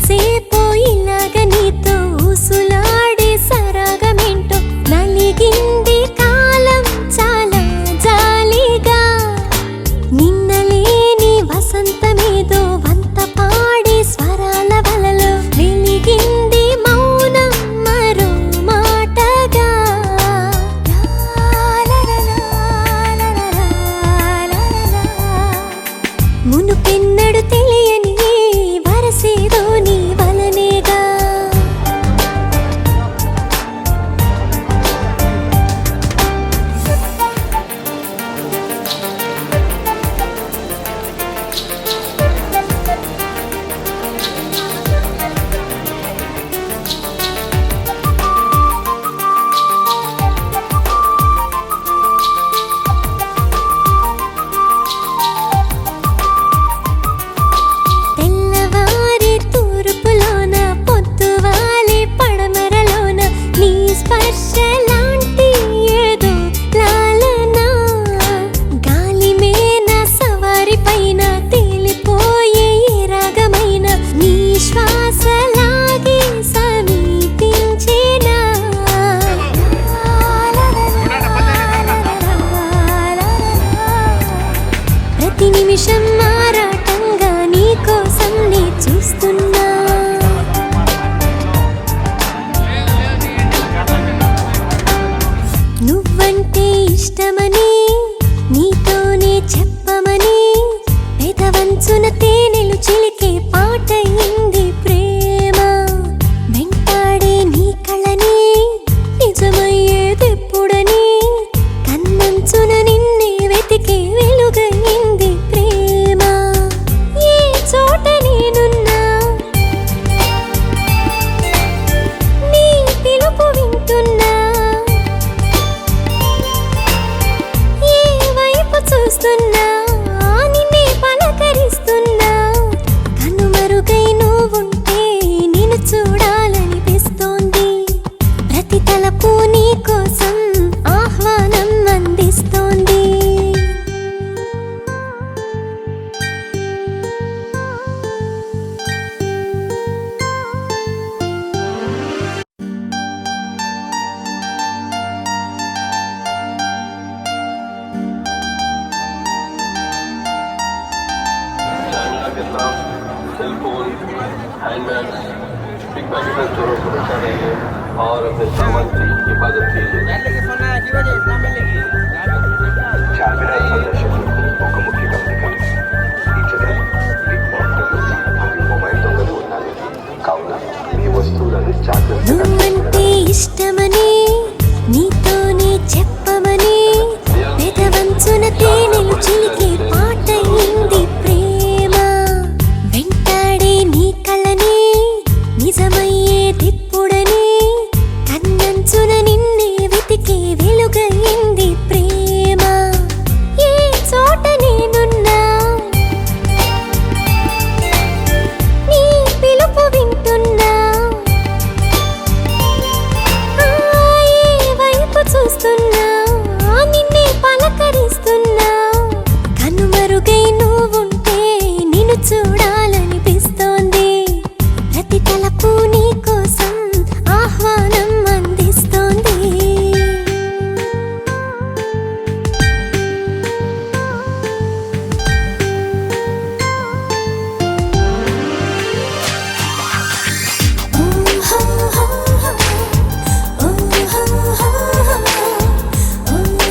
ఎంతసేపో ఇలాగ నీతో ఊసులాడే సరాగమేంటో నలిగింది కాలం చాలా జాలిగా. నిన్నలేని వసంతమేదో వంత పాడే స్వరాల వలలో వెలిగింది మౌనం మరో మాటగా. మునుపెన్నడు తెలియని వరసేదో నీ వలనేగా. తెల్లవారి తూర్పులోన పొద్దువాలే పడమరలోన నీ స్పర్శలాంటి ఏదో లాలన. గాలిమేన సవారి పైన తేలిపోయే ఏ రాగమైన నీ శ్వాసలాగే సమీపించేనా. ప్రతి నిమిషం మారాటంగా నీ కోసం నీ చూస్తున్నా. నువ్వంటే ఇష్టమని నీతోనే చెప్పమని పెదవంచున తేనెలు చిలికే పాటయింది ప్రేమ. వెంటాడే నీ కళని నిజమయ్యేదెప్పుడని కన్నంచున నిన్నే వెతికే వెలుగయింది ప్రేమ. ఏ చోట నేనున్నా నీ పిలుపు వింటున్నా. ఏ వైపు చూస్తున్నా నిన్నే పలకరిస్తున్నా. కనుమరుగై నువ్వుంటే నిన్ను చూడాలనిపిస్తోంది. ప్రతి తలపు నీ కోసం ఆహ్వానం అందిస్తోంది. Cell phone, handbags, pickpocket में चोरों को बचा रहिए और अपने सामान की हिफाजत कीजिए। चाबी